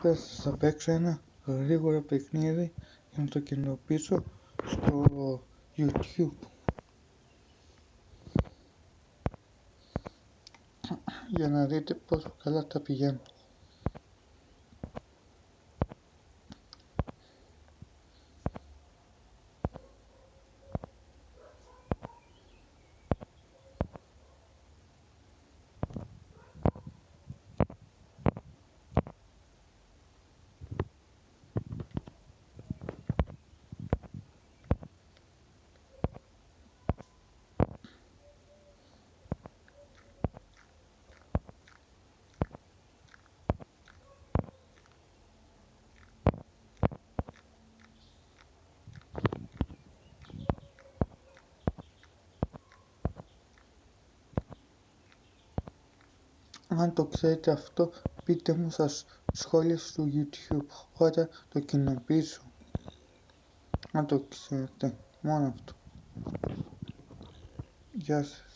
Σήμερα θα παίξω ένα γρήγορο παιχνίδι για να το κοινοποιήσω στο YouTube για να δείτε πόσο καλά τα πηγαίνω. Αν το ξέρετε αυτό, πείτε μου στα σχόλια στο YouTube όταν το κοινοποιήσω. Αν το ξέρετε, μόνο αυτό. Γεια σας.